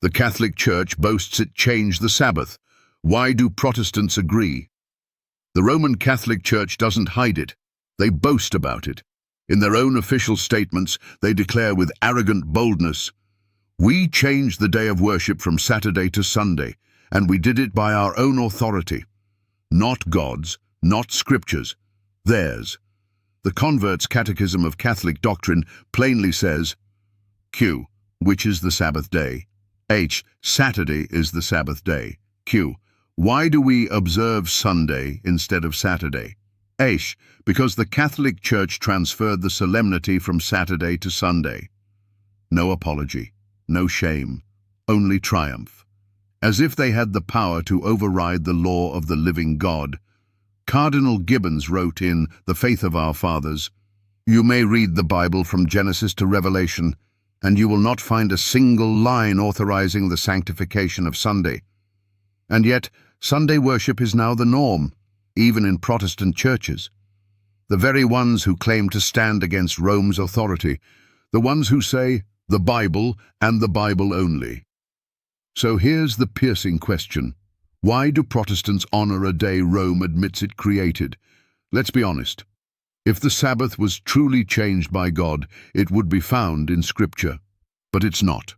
The Catholic Church boasts it changed the Sabbath. Why do Protestants agree? The Roman Catholic Church doesn't hide it. They boast about it. In their own official statements, they declare with arrogant boldness, "We changed the day of worship from Saturday to Sunday, and we did it by our own authority. Not God's, not Scripture's, theirs." The Convert's Catechism of Catholic Doctrine plainly says, Q. Which is the Sabbath day? H. Saturday is the Sabbath day. Q. Why do we observe Sunday instead of Saturday? H. Because the Catholic Church transferred the solemnity from Saturday to Sunday. No apology, no shame, only triumph. As if they had the power to override the law of the living God. Cardinal Gibbons wrote in The Faith of Our Fathers, "You may read the Bible from Genesis to Revelation, and you will not find a single line authorizing the sanctification of Sunday. And yet, Sunday worship is now the norm, even in Protestant churches. The very ones who claim to stand against Rome's authority, the ones who say, the Bible and the Bible only." So here's the piercing question. Why do Protestants honor a day Rome admits it created? Let's be honest. If the Sabbath was truly changed by God, it would be found in Scripture. But it's not.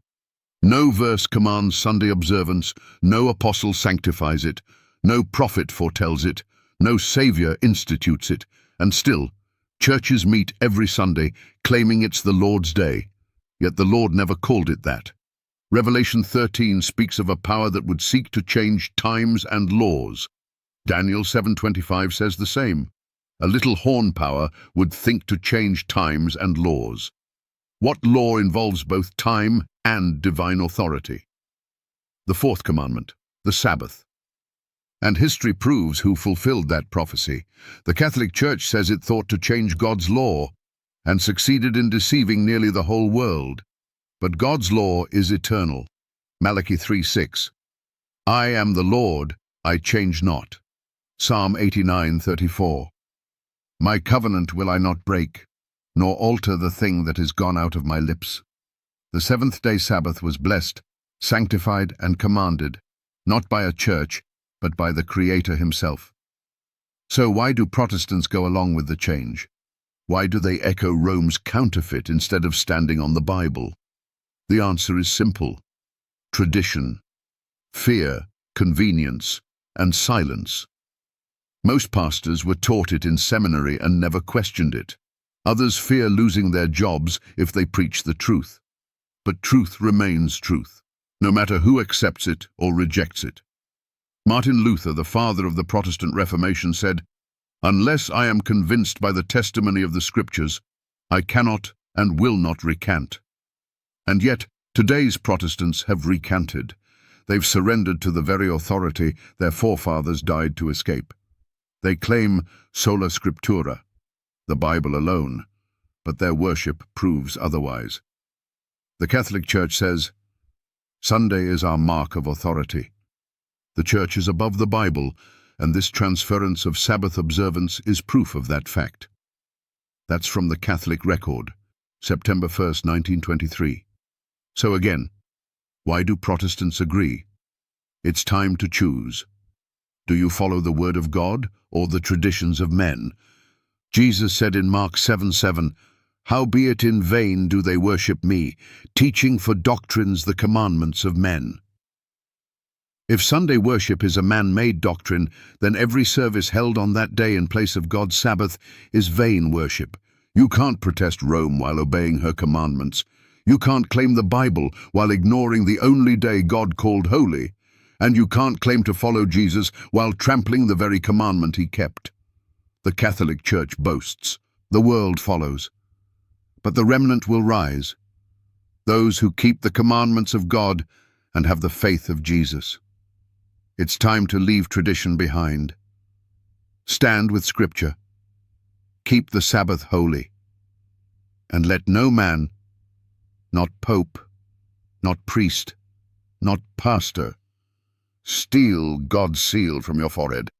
No verse commands Sunday observance, no apostle sanctifies it, no prophet foretells it, no Savior institutes it, and still, churches meet every Sunday claiming it's the Lord's day, yet the Lord never called it that. Revelation 13 speaks of a power that would seek to change times and laws. Daniel 7:25 says the same. A little horn power would think to change times and laws. What law involves both time and divine authority? The fourth commandment, the Sabbath. And history proves who fulfilled that prophecy. The Catholic Church says it thought to change God's law and succeeded in deceiving nearly the whole world. But God's law is eternal. Malachi 3:6. I am the Lord, I change not. Psalm 89:34. My covenant will I not break, nor alter the thing that is gone out of my lips. The seventh-day Sabbath was blessed, sanctified, and commanded, not by a church, but by the Creator himself. So why do Protestants go along with the change? Why do they echo Rome's counterfeit instead of standing on the Bible? The answer is simple. Tradition, fear, convenience, and silence. Most pastors were taught it in seminary and never questioned it. Others fear losing their jobs if they preach the truth. But truth remains truth, no matter who accepts it or rejects it. Martin Luther, the father of the Protestant Reformation, said, "Unless I am convinced by the testimony of the Scriptures, I cannot and will not recant." And yet, today's Protestants have recanted. They've surrendered to the very authority their forefathers died to escape. They claim sola scriptura, the Bible alone, but their worship proves otherwise. The Catholic Church says, Sunday is our mark of authority. The Church is above the Bible, and this transference of Sabbath observance is proof of that fact. That's from the Catholic Record, September 1st, 1923. So again, why do Protestants agree? It's time to choose. Do you follow the Word of God or the traditions of men? Jesus said in Mark 7:7, "Howbeit in vain do they worship me, teaching for doctrines the commandments of men." If Sunday worship is a man-made doctrine, then every service held on that day in place of God's Sabbath is vain worship. You can't protest Rome while obeying her commandments. You can't claim the Bible while ignoring the only day God called holy. And you can't claim to follow Jesus while trampling the very commandment he kept. The Catholic Church boasts. The world follows. But the remnant will rise. Those who keep the commandments of God and have the faith of Jesus. It's time to leave tradition behind. Stand with Scripture. Keep the Sabbath holy. And let no man, not pope, not priest, not pastor, steal God's seal from your forehead.